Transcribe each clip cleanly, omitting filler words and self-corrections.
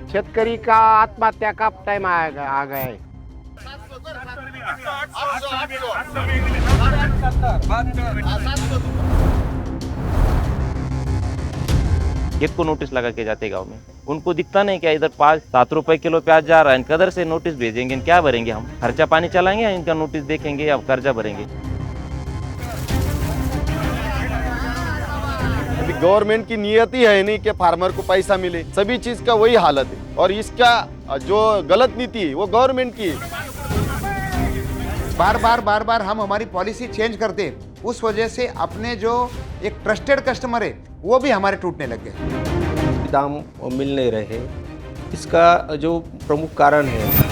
शेतकरी का आत्महत्या का टाइम आ गया है। एक को नोटिस लगा के जाते गांव में, उनको दिखता नहीं क्या इधर 5-7 रुपए किलो प्याज जा रहा है, कदर से नोटिस भेजेंगे, क्या भरेंगे हम? खर्चा पानी चलाएंगे या इनका नोटिस देखेंगे या कर्जा भरेंगे? अभी गवर्नमेंट की नियत ही है नहीं कि फार्मर को पैसा मिले, सभी चीज का वही हालत है। और इसका जो गलत नीति है वो गवर्नमेंट की है। बार बार हम हमारी पॉलिसी चेंज करते हैं, उस वजह से अपने जो एक ट्रस्टेड कस्टमर है वो भी हमारे टूटने लग गए। दाम मिल नहीं रहे, इसका जो प्रमुख कारण है,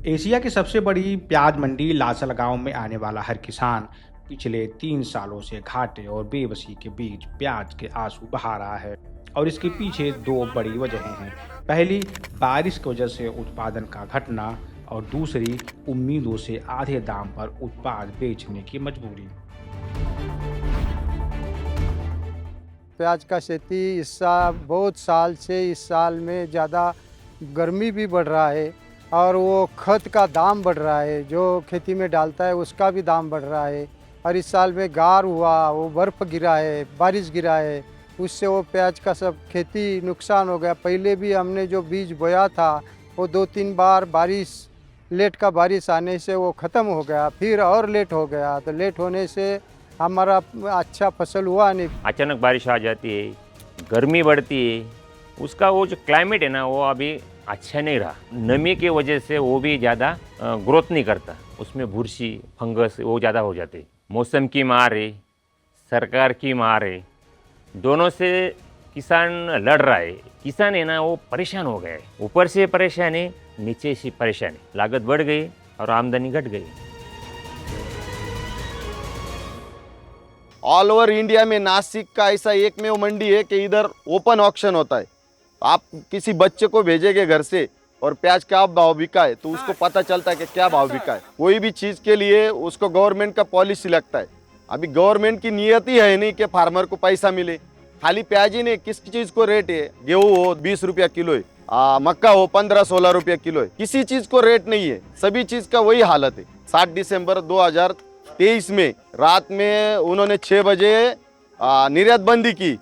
एशिया की सबसे बड़ी प्याज मंडी लासल गांव में आने वाला हर किसान पिछले 3 सालों से घाटे और बेबसी के बीच प्याज के आंसू बहा रहा है। और इसके पीछे 2 बड़ी वजहें हैं। पहली, बारिश की वजह से उत्पादन का घटना, और दूसरी, उम्मीदों से आधे दाम पर उत्पाद बेचने की मजबूरी। प्याज का खेती इस साल बहुत साल से इस साल में ज़्यादा गर्मी भी बढ़ रहा है और वो खत का दाम बढ़ रहा है, जो खेती में डालता है उसका भी दाम बढ़ रहा है। और इस साल में गार हुआ, वो बर्फ़ गिरा है, बारिश गिरा है, उससे वो प्याज का सब खेती नुकसान हो गया। पहले भी हमने जो बीज बोया था वो 2-3 बार लेट का बारिश आने से वो ख़त्म हो गया, फिर और लेट हो गया, तो लेट होने से हमारा अच्छा फसल हुआ नहीं। अचानक बारिश आ जाती है, गर्मी बढ़ती है, उसका वो जो क्लाइमेट है ना वो अभी अच्छा नहीं रहा। नमी की वजह से वो भी ज़्यादा ग्रोथ नहीं करता, उसमें बुरशी फंगस वो ज़्यादा हो जाते। मौसम की मार है, सरकार की मार है, दोनों से किसान लड़ रहा है। किसान है ना वो परेशान हो गया है, ऊपर से परेशान है, नीचे से परेशान है, लागत बढ़ गई और आमदनी घट गई। ऑल ओवर इंडिया में नासिक का ऐसा एकमेव मंडी है कि इधर ओपन ऑक्शन होता है। आप किसी बच्चे को भेजेंगे घर से और प्याज क्या भाव बिका है तो उसको पता चलता है कि क्या भाव बिका है। कोई भी चीज़ के लिए उसको गवर्नमेंट का पॉलिसी लगता है। अभी गवर्नमेंट की नियत ही है नहीं कि फार्मर को पैसा मिले। खाली प्याज ही नहीं, किस चीज़ को रेट है, गेहूँ हो 20 रुपया किलो है, मक्का हो 15-16 रुपया किलो है, किसी चीज़ को रेट नहीं है, सभी चीज़ का वही हालत है। 7 दिसंबर 2023 में रात में उन्होंने 6 बजे निर्यात बंदी की।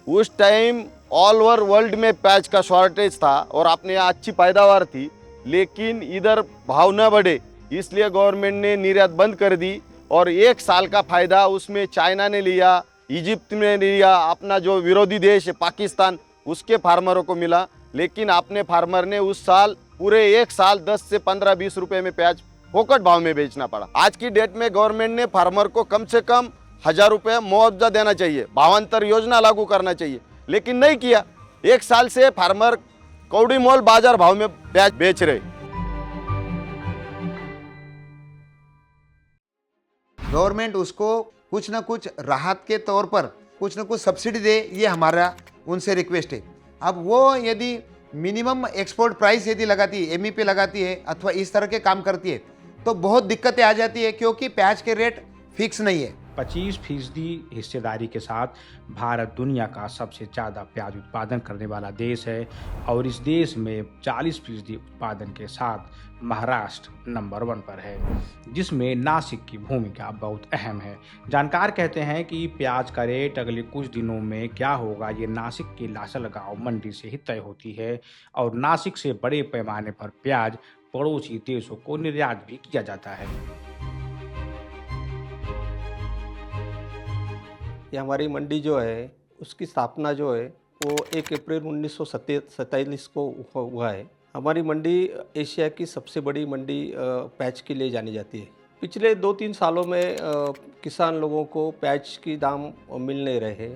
उस टाइम ऑल ओवर वर्ल्ड में प्याज का शॉर्टेज था और अपने यहाँ अच्छी पैदावार थी, लेकिन इधर भाव न बढ़े इसलिए गवर्नमेंट ने निर्यात बंद कर दी। और 1 साल का फायदा उसमें चाइना ने लिया, इजिप्ट ने लिया, अपना जो विरोधी देश है पाकिस्तान उसके फार्मरों को मिला। लेकिन अपने फार्मर ने उस साल पूरे 1 साल 10 से 15-20 रुपए में प्याज फोकट भाव में बेचना पड़ा। आज की डेट में गवर्नमेंट ने फार्मर को कम से कम 1000 रुपये मुआवजा देना चाहिए, भावांतर योजना लागू करना चाहिए, लेकिन नहीं किया। 1 साल से फार्मर कौड़ी मोल बाजार भाव में प्याज बेच रहे। गवर्नमेंट उसको कुछ ना कुछ राहत के तौर पर कुछ ना कुछ सब्सिडी दे, ये हमारा उनसे रिक्वेस्ट है। अब वो यदि मिनिमम एक्सपोर्ट प्राइस यदि लगाती है, एमईपी लगाती है अथवा इस तरह के काम करती है तो बहुत दिक्कतें आ जाती है, क्योंकि प्याज के रेट फिक्स नहीं है। 25% हिस्सेदारी के साथ भारत दुनिया का सबसे ज़्यादा प्याज उत्पादन करने वाला देश है और इस देश में 40% उत्पादन के साथ महाराष्ट्र नंबर 1 पर है, जिसमें नासिक की भूमिका बहुत अहम है। जानकार कहते हैं कि प्याज का रेट अगले कुछ दिनों में क्या होगा ये नासिक की लासल गांव मंडी से ही तय होती है और नासिक से बड़े पैमाने पर प्याज पड़ोसी देशों को निर्यात भी किया जाता है। ये हमारी मंडी जो है उसकी स्थापना जो है वो 1 अप्रैल 1947 को हुआ है। हमारी मंडी एशिया की सबसे बड़ी मंडी प्याज के लिए जानी जाती है। पिछले 2-3 सालों में किसान लोगों को प्याज की दाम मिल नहीं रहे,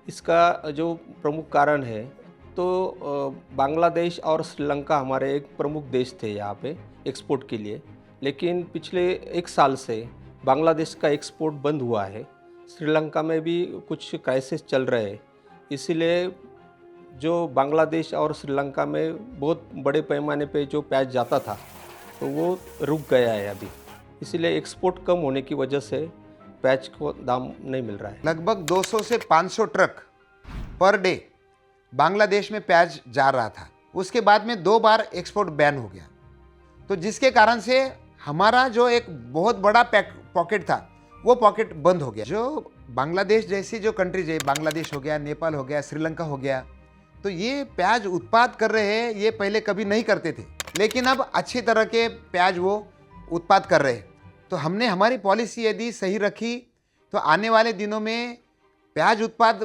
इसका जो प्रमुख कारण है तो बांग्लादेश और श्रीलंका हमारे एक प्रमुख देश थे यहाँ पे एक्सपोर्ट के लिए, लेकिन पिछले 1 साल से बांग्लादेश का एक्सपोर्ट बंद हुआ है। श्रीलंका में भी कुछ क्राइसिस चल रहे हैं, इसीलिए जो बांग्लादेश और श्रीलंका में बहुत बड़े पैमाने पे जो प्याज जाता था तो वो रुक गया है अभी। इसीलिए एक्सपोर्ट कम होने की वजह से प्याज को दाम नहीं मिल रहा है। लगभग 200 से 500 ट्रक पर डे बांग्लादेश में प्याज जा रहा था। उसके बाद में 2 बार एक्सपोर्ट बैन हो गया, तो जिसके कारण से हमारा जो एक बहुत बड़ा पॉकेट था वो पॉकेट बंद हो गया। जो बांग्लादेश जैसी जो कंट्रीज है, बांग्लादेश हो गया, नेपाल हो गया, श्रीलंका हो गया, तो ये प्याज उत्पाद कर रहे हैं, ये पहले कभी नहीं करते थे, लेकिन अब अच्छी तरह के प्याज वो उत्पाद कर रहे हैं। तो हमने हमारी पॉलिसी यदि सही रखी तो आने वाले दिनों में प्याज उत्पाद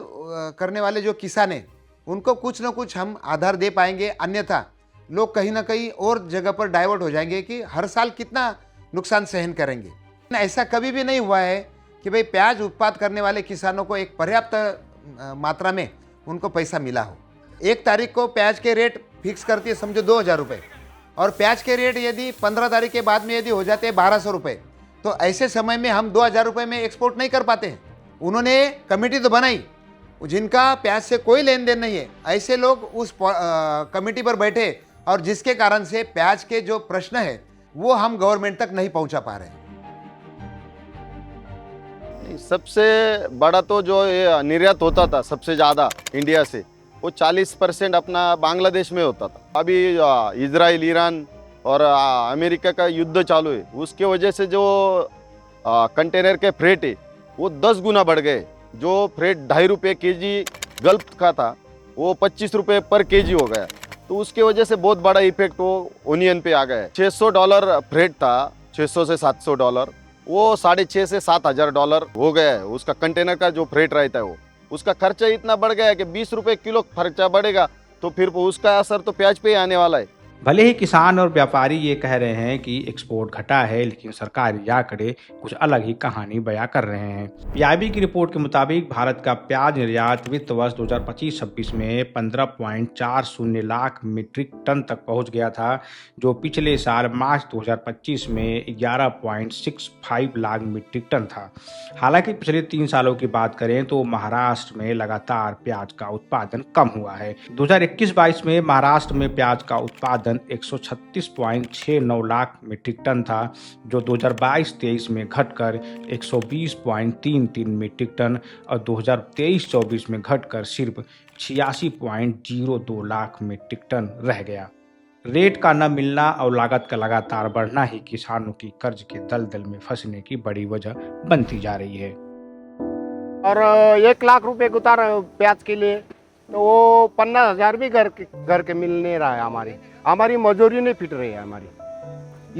करने वाले जो किसान हैं उनको कुछ ना कुछ हम आधार दे पाएंगे, अन्यथा लोग कहीं ना कहीं और जगह पर डाइवर्ट हो जाएंगे कि हर साल कितना नुकसान सहन करेंगे। ऐसा कभी भी नहीं हुआ है कि भाई प्याज उत्पाद करने वाले किसानों को एक पर्याप्त मात्रा में उनको पैसा मिला हो। 1 तारीख को प्याज के रेट फिक्स करती है समझो 2,000 रुपये, और प्याज के रेट यदि 15 तारीख के बाद में यदि हो जाते हैं 1,200 रुपये, तो ऐसे समय में हम 2,000 रुपये में एक्सपोर्ट नहीं कर पाते हैं। उन्होंने कमेटी तो बनाई, जिनका प्याज से कोई लेन देन नहीं है, ऐसे लोग उस कमेटी पर बैठे, और जिसके कारण से प्याज के जो प्रश्न है वो हम गवर्नमेंट तक नहीं पहुंचा पा रहे हैं। सबसे बड़ा तो जो ये निर्यात होता था सबसे ज़्यादा इंडिया से, वो 40% अपना बांग्लादेश में होता था। अभी इजराइल, ईरान और अमेरिका का युद्ध चालू है, उसके वजह से जो कंटेनर के फ्रेट है वो 10 गुना बढ़ गए। जो फ्रेट 2.5 रुपये केजी गल्फ का था वो 25 रुपये पर केजी हो गया, तो उसके वजह से बहुत बड़ा इफेक्ट वो ओनियन पे आ गया है। $600 फ्रेट था, 600 से $700, वो $6,500 से $7,000 हो गया है। उसका कंटेनर का जो फ्रेट रहता है वो, उसका खर्चा इतना बढ़ गया है कि 20 रुपये किलो खर्चा बढ़ेगा, तो फिर उसका असर तो प्याज पे ही आने वाला है। भले ही किसान और व्यापारी ये कह रहे हैं कि एक्सपोर्ट घटा है, लेकिन सरकारी आंकड़े कुछ अलग ही कहानी बयां कर रहे हैं। पीआईबी की रिपोर्ट के मुताबिक भारत का प्याज निर्यात वित्त वर्ष 2025-26 में 15.40 लाख मीट्रिक टन तक पहुंच गया था, जो पिछले साल मार्च 2025 में 11.65 लाख मीट्रिक टन था। हालांकि पिछले 3 सालों की बात करें तो महाराष्ट्र में लगातार प्याज का उत्पादन कम हुआ है। 2021-22 में महाराष्ट्र में प्याज का उत्पादन 136.69 लाख मीट्रिक टन था, जो 2022-23 में घटकर 120.33 मीट्रिक टन और 2023-24 में घटकर सिर्फ 86.02 लाख मीट्रिक टन रह गया। रेट का न मिलना और लागत का लगातार बढ़ना ही किसानों की कर्ज के दलदल में फंसने की बड़ी वजह बनती जा रही है। और 1 लाख रुपए उतार प्याज के लिए, तो वो 50,000 भी घर के मिल नहीं रहा है। हमारी मजदूरी नहीं फिट रही है हमारी,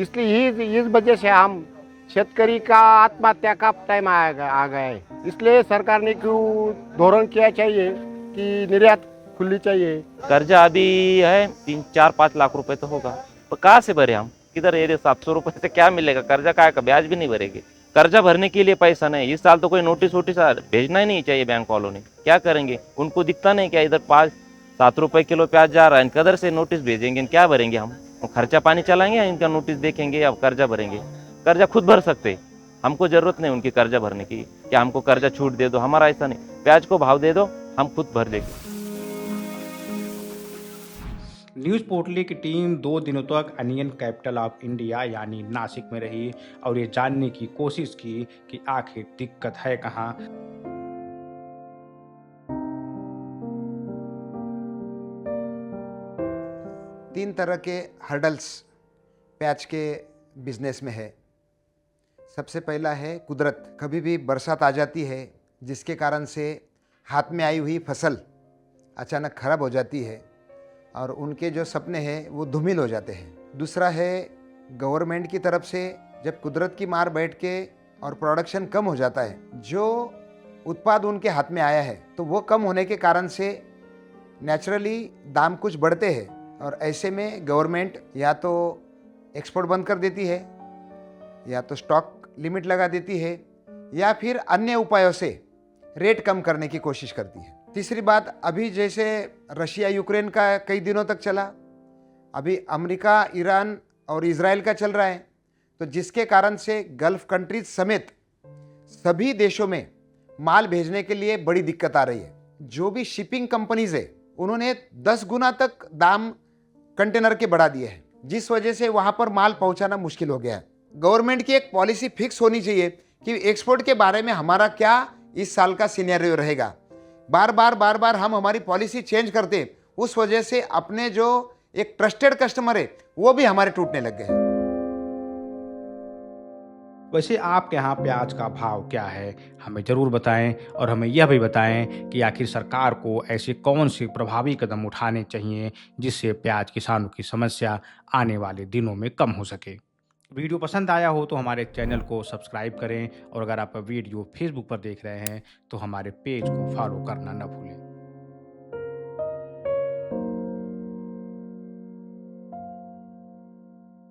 इसलिए इस वजह से हम शेतकरी का आत्महत्या का टाइम आ गया है। इसलिए सरकार ने क्यों धोरण किया चाहिए कि निर्यात खुली चाहिए। कर्जा अभी है 3-4-5 लाख रुपए तो होगा, तो कहाँ से भरे हम? किधर ये 700 रुपए से क्या मिलेगा? कर्जा का ब्याज भी नहीं भरेंगे। कर्जा भरने के लिए पैसा नहीं। इस साल तो कोई नोटिस वोटिस भेजना ही नहीं चाहिए बैंक वालों ने। क्या करेंगे? उनको दिखता नहीं क्या इधर 5-7 रुपए किलो प्याज जा रहा है, कदर से नोटिस भेजेंगे, क्या भरेंगे हम? खर्चा पानी चलाएंगे या इनका नोटिस देखेंगे या कर्जा भरेंगे? कर्जा खुद भर सकते, हमको जरूरत नहीं उनकी कर्जा भरने की, क्या हमको कर्जा छूट दे दो। हमारा ऐसा नहीं, प्याज को भाव दे दो, हम खुद भर देंगे। न्यूज़ पोर्टली की टीम 2 दिनों तक अनियन कैपिटल ऑफ इंडिया यानी नासिक में रही और ये जानने की कोशिश की कि आखिर दिक्कत है कहाँ। तीन तरह के हर्डल्स प्याज के बिजनेस में है। सबसे पहला है कुदरत। कभी भी बरसात आ जाती है जिसके कारण से हाथ में आई हुई फसल अचानक खराब हो जाती है और उनके जो सपने हैं वो धूमिल हो जाते हैं। दूसरा है गवर्नमेंट की तरफ से जब कुदरत की मार बैठ के और प्रोडक्शन कम हो जाता है, जो उत्पाद उनके हाथ में आया है तो वो कम होने के कारण से नेचुरली दाम कुछ बढ़ते हैं और ऐसे में गवर्नमेंट या तो एक्सपोर्ट बंद कर देती है या तो स्टॉक लिमिट लगा देती है या फिर अन्य उपायों से रेट कम करने की कोशिश करती है। तीसरी बात, अभी जैसे रशिया यूक्रेन का कई दिनों तक चला, अभी अमेरिका, ईरान और इजराइल का चल रहा है, तो जिसके कारण से गल्फ कंट्रीज समेत सभी देशों में माल भेजने के लिए बड़ी दिक्कत आ रही है। जो भी शिपिंग कंपनीज है उन्होंने 10 गुना तक दाम कंटेनर के बढ़ा दिए हैं, जिस वजह से वहाँ पर माल पहुँचाना मुश्किल हो गया है। गवर्नमेंट की एक पॉलिसी फिक्स होनी चाहिए कि एक्सपोर्ट के बारे में हमारा क्या इस साल का सिनेरियो रहेगा। बार बार हम हमारी पॉलिसी चेंज करते, उस वजह से अपने जो एक ट्रस्टेड कस्टमर है वो भी हमारे टूटने लग गए। वैसे आपके यहाँ प्याज का भाव क्या है, हमें ज़रूर बताएं और हमें यह भी बताएं कि आखिर सरकार को ऐसे कौन से प्रभावी कदम उठाने चाहिए जिससे प्याज किसानों की समस्या आने वाले दिनों में कम हो सके। वीडियो पसंद आया हो तो हमारे चैनल को सब्सक्राइब करें और अगर आप वीडियो फेसबुक पर देख रहे हैं तो हमारे पेज को फॉलो करना न भूलें।